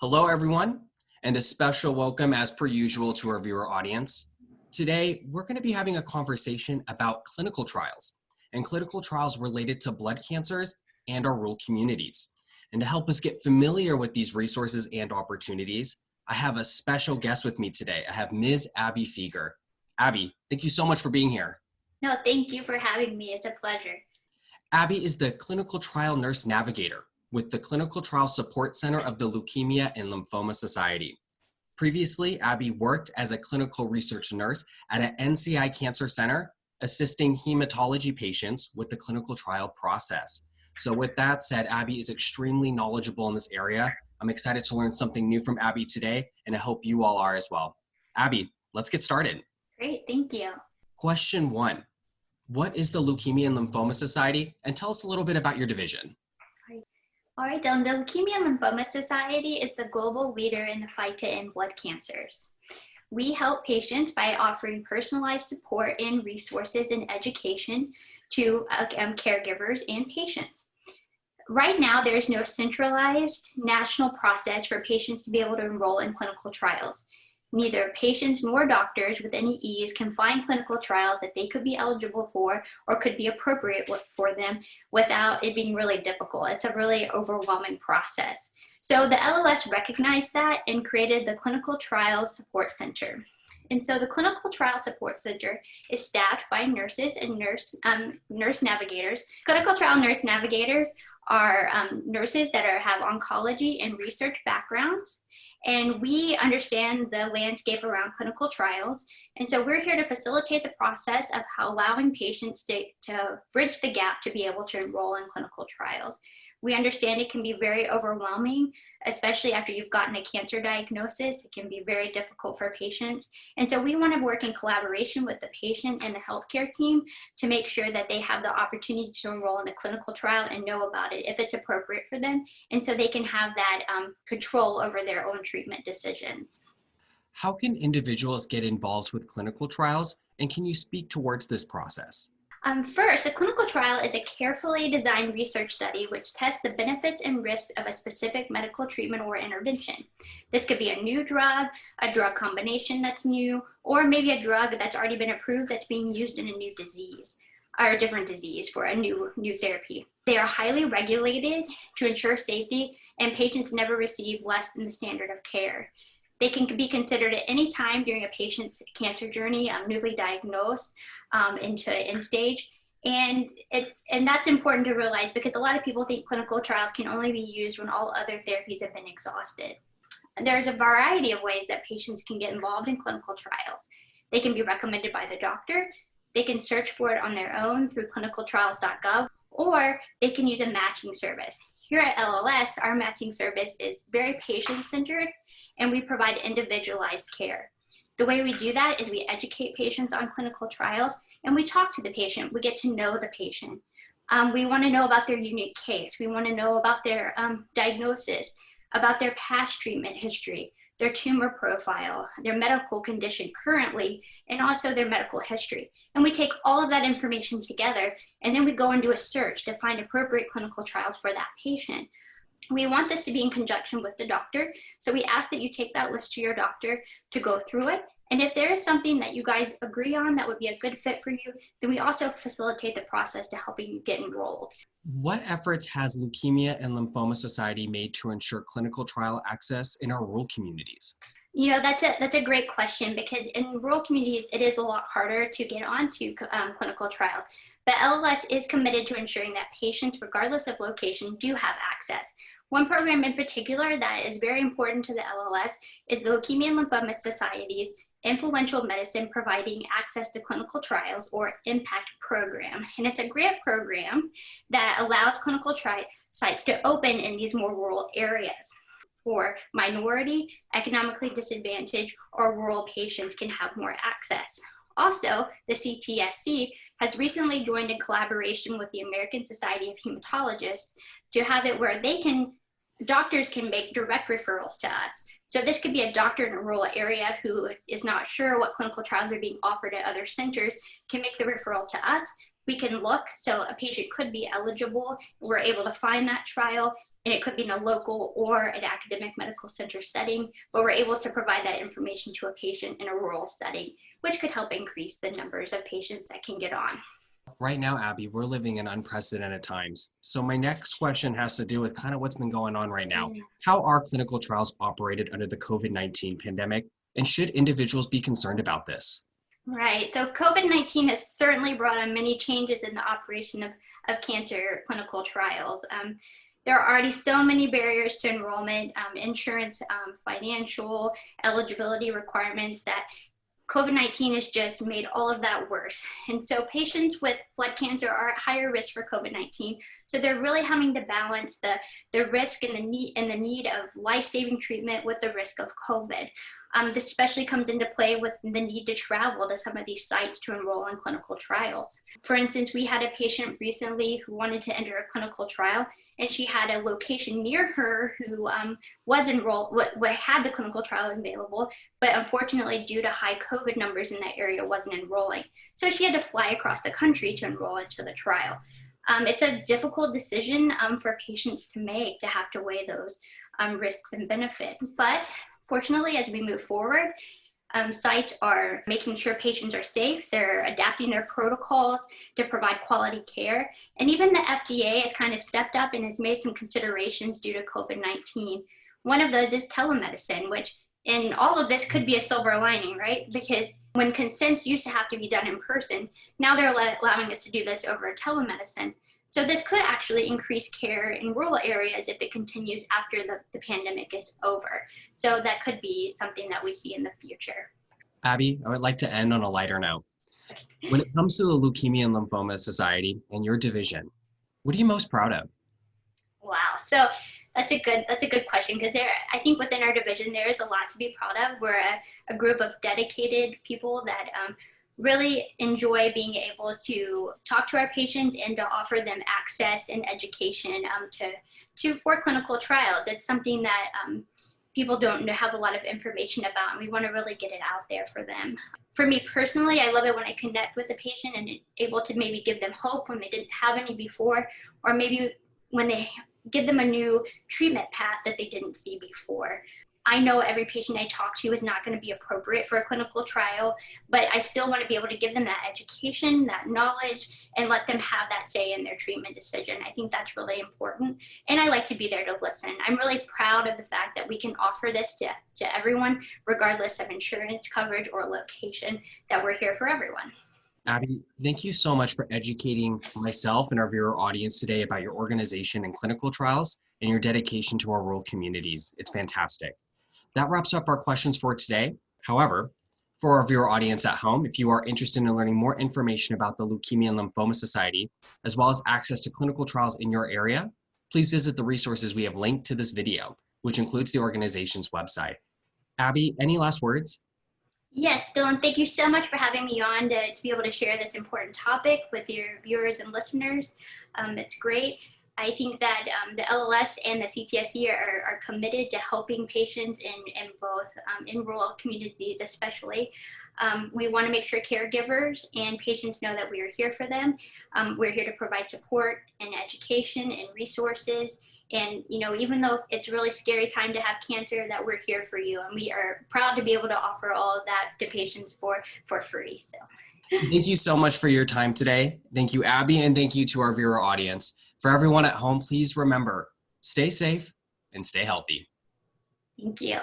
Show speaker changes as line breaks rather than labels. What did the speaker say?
Hello, everyone, and a special welcome, as per usual, to our viewer audience. Today, we're going to be having a conversation about clinical trials and clinical trials related to blood cancers and our rural communities. And to help us get familiar with these resources and opportunities, I have a special guest with me today. I have Ms. Abbey Fueger. Abbey, thank you so much for being here.
No, thank you for having me. It's a pleasure.
Abbey is the Clinical Trial Nurse Navigator with the Clinical Trial Support Center of the Leukemia and Lymphoma Society. Previously, Abbey worked as a clinical research nurse at an NCI Cancer Center, assisting hematology patients with the clinical trial process. So with that said, Abbey is extremely knowledgeable in this area. I'm excited to learn something new from Abbey today, and I hope you all are as well. Abbey, let's get started.
Great, thank you.
Question 1. What is the Leukemia and Lymphoma Society? And tell us a little bit about your division.
All right, then the Leukemia and Lymphoma Society is the global leader in the fight to end blood cancers. We help patients by offering personalized support and resources and education to caregivers and patients. Right now, there is no centralized national process for patients to be able to enroll in clinical trials. Neither patients nor doctors with any ease can find clinical trials that they could be eligible for or could be appropriate for them without it being really difficult. It's a really overwhelming process. So the LLS recognized that and created the Clinical Trial Support Center. And so the Clinical Trial Support Center is staffed by nurses and nurse navigators. Clinical trial nurse navigators are nurses that have oncology and research backgrounds. And we understand the landscape around clinical trials. And so we're here to facilitate the process of allowing patients to bridge the gap to be able to enroll in clinical trials. We understand it can be very overwhelming, especially after you've gotten a cancer diagnosis. It can be very difficult for patients. And so we want to work in collaboration with the patient and the healthcare team to make sure that they have the opportunity to enroll in the clinical trial and know about it if it's appropriate for them. And so they can have that control over their own treatment decisions.
How can individuals get involved with clinical trials, and can you speak towards this process?
First, a clinical trial is a carefully designed research study which tests the benefits and risks of a specific medical treatment or intervention. This could be a new drug, a drug combination that's new, or maybe a drug that's already been approved that's being used in a new disease, or a different disease for a new therapy. They are highly regulated to ensure safety, and patients never receive less than the standard of care. They can be considered at any time during a patient's cancer journey, newly diagnosed into end stage. And that's important to realize because a lot of people think clinical trials can only be used when all other therapies have been exhausted. And there's a variety of ways that patients can get involved in clinical trials. They can be recommended by the doctor. They can search for it on their own through clinicaltrials.gov, or they can use a matching service. Here at LLS, our matching service is very patient-centered, and we provide individualized care. The way we do that is we educate patients on clinical trials, and we talk to the patient. We get to know the patient. We want to know about their unique case. We want to know about their diagnosis, about their past treatment history, their tumor profile, their medical condition currently, and also their medical history. And we take all of that information together, and then we go and do a search to find appropriate clinical trials for that patient. We want this to be in conjunction with the doctor, so we ask that you take that list to your doctor to go through it. And if there is something that you guys agree on that would be a good fit for you, then we also facilitate the process to helping you get enrolled.
What efforts has Leukemia and Lymphoma Society made to ensure clinical trial access in our rural communities?
You know, that's a great question because in rural communities, it is a lot harder to get onto clinical trials. But LLS is committed to ensuring that patients, regardless of location, do have access. One program in particular that is very important to the LLS is the Leukemia and Lymphoma Society's Influential Medicine Providing Access to Clinical Trials, or IMPACT program. And it's a grant program that allows clinical trial sites to open in these more rural areas. For minority, economically disadvantaged, or rural patients can have more access. Also, the CTSC has recently joined in collaboration with the American Society of Hematologists to have it where doctors can make direct referrals to us. So this could be a doctor in a rural area who is not sure what clinical trials are being offered at other centers, can make the referral to us. We can look, so a patient could be eligible. We're able to find that trial and it could be in a local or an academic medical center setting, but we're able to provide that information to a patient in a rural setting, which could help increase the numbers of patients that can get on.
Right now, Abby, we're living in unprecedented times. So my next question has to do with kind of what's been going on right now. How are clinical trials operated under the COVID-19 pandemic, and should individuals be concerned about this?
Right, so COVID-19 has certainly brought on many changes in the operation of cancer clinical trials. There are already so many barriers to enrollment, insurance, financial, eligibility requirements, that COVID-19 has just made all of that worse. And so patients with blood cancer are at higher risk for COVID-19. So they're really having to balance the risk and the need of life-saving treatment with the risk of COVID. This especially comes into play with the need to travel to some of these sites to enroll in clinical trials. For instance, we had a patient recently who wanted to enter a clinical trial, and she had a location near her who was enrolled, had the clinical trial available, but unfortunately, due to high COVID numbers in that area, wasn't enrolling. So she had to fly across the country to enroll into the trial. It's a difficult decision for patients to make, to have to weigh those risks and benefits. But fortunately, as we move forward, sites are making sure patients are safe. They're adapting their protocols to provide quality care. And even the FDA has kind of stepped up and has made some considerations due to COVID-19. One of those is telemedicine, which in all of this could be a silver lining, right? Because when consent used to have to be done in person, now they're allowing us to do this over telemedicine. So this could actually increase care in rural areas if it continues after the pandemic is over. So that could be something that we see in the future.
Abby, I would like to end on a lighter note. When it comes to the Leukemia and Lymphoma Society and your division, what are you most proud of?
Wow, so that's a good question, because I think within our division there is a lot to be proud of. We're a group of dedicated people that really enjoy being able to talk to our patients and to offer them access and education for clinical trials. It's something that people don't have a lot of information about, and we want to really get it out there for them. For me personally, I love it when I connect with the patient and able to maybe give them hope when they didn't have any before, or maybe when they give them a new treatment path that they didn't see before. I know every patient I talk to is not going to be appropriate for a clinical trial, but I still want to be able to give them that education, that knowledge, and let them have that say in their treatment decision. I think that's really important, and I like to be there to listen. I'm really proud of the fact that we can offer this to everyone, regardless of insurance coverage or location, that we're here for everyone.
Abby, thank you so much for educating myself and our viewer audience today about your organization and clinical trials and your dedication to our rural communities. It's fantastic. That wraps up our questions for today. However, for our viewer audience at home, if you are interested in learning more information about the Leukemia and Lymphoma Society, as well as access to clinical trials in your area, please visit the resources we have linked to this video, which includes the organization's website. Abby, any last words?
Yes, Dylan, thank you so much for having me on to be able to share this important topic with your viewers and listeners. It's great. I think that the LLS and the CTSE are committed to helping patients in both in rural communities especially. We want to make sure caregivers and patients know that we are here for them. We're here to provide support and education and resources. And, you know, even though it's a really scary time to have cancer, that we're here for you. And we are proud to be able to offer all of that to patients for free. So.
Thank you so much for your time today. Thank you, Abby, and thank you to our viewer audience. For everyone at home, please remember, stay safe and stay healthy.
Thank you.